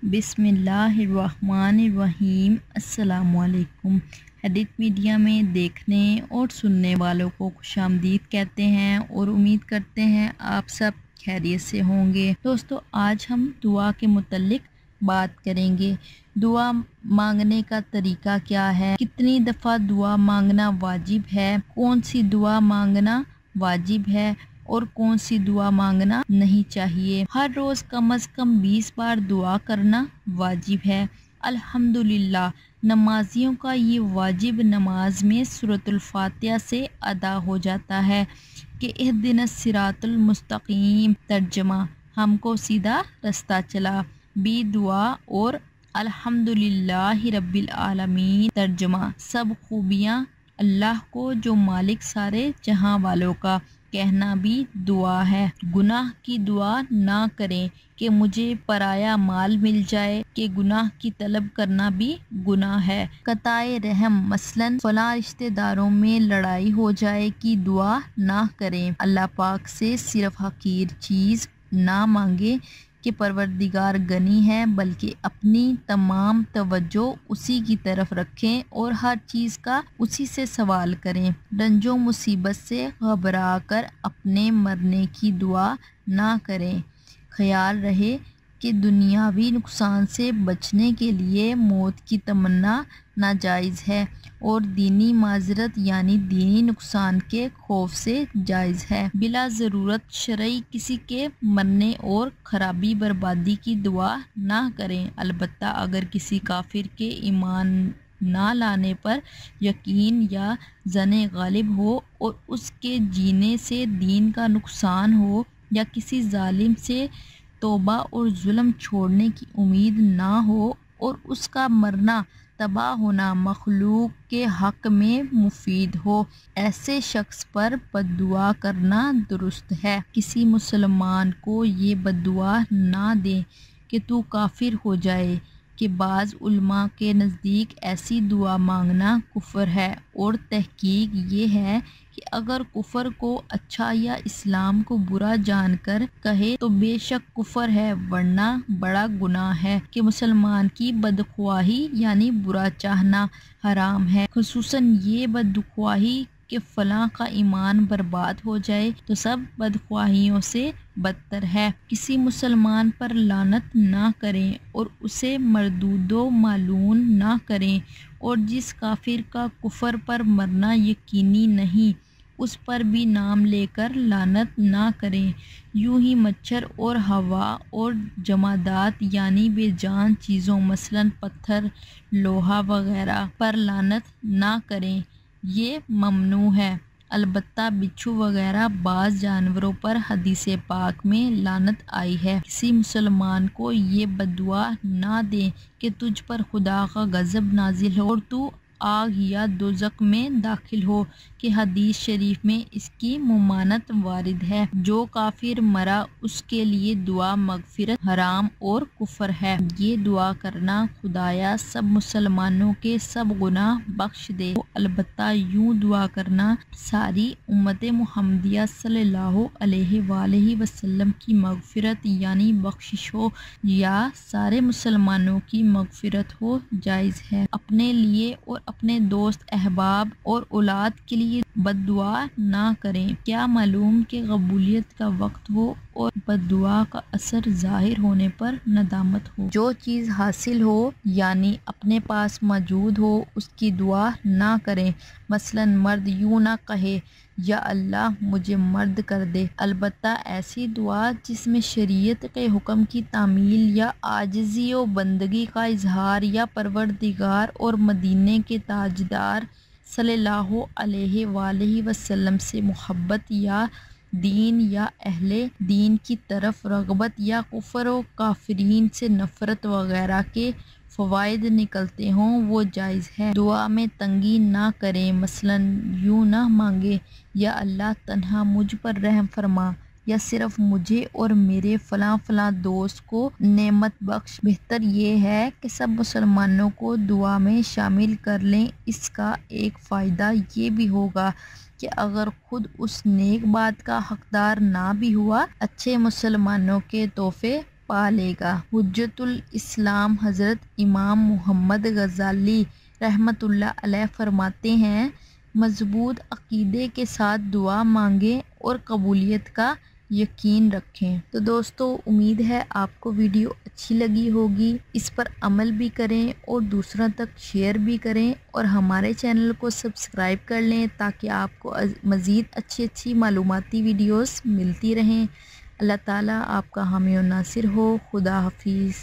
बिस्मिल्लाहिर्रहमानिर्रहीम। अस्सलामुअलैकुम। हैडिट मीडिया में देखने और सुनने वालों को खुशामदीद कहते हैं और उम्मीद करते हैं आप सब खैरियत से होंगे। दोस्तों, आज हम दुआ के मुतल्लिक बात करेंगे। दुआ मांगने का तरीका क्या है, कितनी दफ़ा दुआ मांगना वाजिब है, कौन सी दुआ मांगना वाजिब है और कौन सी दुआ मांगना नहीं चाहिए। हर रोज़ कम से कम 20 बार दुआ करना वाजिब है। अल्हम्दुलिल्लाह, नमाजियों का ये वाजिब नमाज में सूरतुल फातिहा से अदा हो जाता है कि इहदिनस सिरातुल मुस्तकीम, तर्जमा हमको सीधा रास्ता चला, बी दुआ और अल्हम्दुलिल्लाहि रब्बिल आलमीन, तर्जमा सब खूबियाँ अल्लाह को जो मालिक सारे जहां वालों का, कहना भी दुआ है। गुनाह की दुआ ना करें कि मुझे पराया माल मिल जाए, कि गुनाह की तलब करना भी गुनाह है। कताए रहम, मसलन फलां रिश्तेदारों में लड़ाई हो जाए की दुआ ना करें। अल्लाह पाक से सिर्फ हकीर चीज़ ना मांगे कि परवरदिगार गनी है, बल्कि अपनी तमाम तवज्जो उसी की तरफ रखें और हर चीज़ का उसी से सवाल करें। रंजो मुसीबत से घबरा कर अपने मरने की दुआ ना करें। ख्याल रहे कि दुनियावी नुकसान से बचने के लिए मौत की तमन्ना नाजायज़ है और दीनी माजरत यानी दीनी नुकसान के खौफ से जायज़ है। बिला ज़रूरत शरई किसी के मरने और ख़राबी बर्बादी की दुआ ना करें। अलबत्ता अगर किसी काफिर के ईमान ना लाने पर यकीन या ज़ने गालिब हो और उसके जीने से दीन का नुकसान हो, या किसी जालिम से तौबा और जुल्म छोड़ने की उम्मीद ना हो और उसका मरना तबाह होना मखलूक के हक़ में मुफीद हो, ऐसे शख्स पर बद्दुआ करना दुरुस्त है। किसी मुसलमान को ये बद्दुआ ना दें कि तू काफिर हो जाए, कि बाज़ उलमा के नज़दीक ऐसी दुआ मांगना कुफ़र है और तहकीक ये है कि अगर कुफ़र को अच्छा या इस्लाम को बुरा जानकर कहे तो बेशक कुफ़र है, वरना बड़ा गुनाह है। कि मुसलमान की बदख्वाही यानी बुरा चाहना हराम है, खुसूसन ये बदख्वाही कि फ़लाँ का ईमान बर्बाद हो जाए तो सब बदख्वाहियों से बदतर है। किसी मुसलमान पर लानत ना करें और उसे मरदूदो मालून ना करें, और जिस काफिर का कुफर पर मरना यकीनी नहीं उस पर भी नाम लेकर लानत ना करें। यूं ही मच्छर और हवा और जमादात यानी बेजान चीज़ों मसलन पत्थर, लोहा वगैरह पर लानत ना करें, ये ममनू है। अलबत्ता बिच्छू वगैरह बाज़ जानवरों पर हदीसे पाक में लानत आई है। किसी मुसलमान को ये बद्दुआ ना दे कि तुझ पर खुदा का गज़ब नाजिल हो और तू आग या दोज़ख में दाखिल हो, कि हदीस शरीफ में इसकी मुमानत वारिद है। जो काफिर मरा उसके लिए दुआ मगफिरत हराम और कुफर है। ये दुआ करना, खुदाया सब मुसलमानों के सब गुनाह बख्श दे। अलबत्ता यूं दुआ करना सारी उम्मत मुहम्मदिया सल्लल्लाहु अलैहि वसल्लम की मगफिरत यानी बख्शिश हो, या सारे मुसलमानों की मगफिरत हो, जायज़ है। अपने लिए और अपने दोस्त, अहबाब और औलाद के लिए बद्दुआ ना करें। क्या मालूम कि कबूलियत का वक्त हो और बद्दुआ का असर जाहिर होने पर नदामत हो। जो चीज़ हासिल हो यानी अपने पास मौजूद हो उसकी दुआ ना करें। मसलन मर्द यूं ना कहे, या अल्लाह मुझे मर्द कर दे। अलबत्ता ऐसी दुआ जिसमें शरीयत के हुक्म की तामील या आजिज़ी और बंदगी का इजहार, या परवरदिगार और मदीने के ताजदार सल्लल्लाहु अलैहि वसल्लम से मोहब्बत, या दीन या अहले दीन की तरफ रग़बत, या कुफ़र व काफिरीन से नफ़रत वगैरह के फ़वाइद निकलते हों, वो जायज़ है। दुआ में तंगी ना करें। मसलन यूं ना मांगे, या अल्लाह तन्हा मुझ पर रहम फरमा, या सिर्फ मुझे और मेरे फ़लाँ फ़लाँ दोस्त को नेमत बख्श। बेहतर ये है कि सब मुसलमानों को दुआ में शामिल कर लें। इसका एक फ़ायदा ये भी होगा कि अगर खुद उस नेक बात का हकदार ना भी हुआ, अच्छे मुसलमानों के तोहफे पालेगा। हुज्जतुल इस्लाम हज़रत इमाम मोहम्मद गज़ाली रहमतुल्लाह अलैह फरमाते हैं, मजबूत अकीदे के साथ दुआ मांगें और कबूलियत का यकीन रखें। तो दोस्तों, उम्मीद है आपको वीडियो अच्छी लगी होगी। इस पर अमल भी करें और दूसरों तक शेयर भी करें और हमारे चैनल को सब्सक्राइब कर लें ताकि आपको मज़ीद अच्छी मालूमाती वीडियोस मिलती रहें। अल्लाह ताला आपका हामी और नासिर हो। खुदा हाफिज़।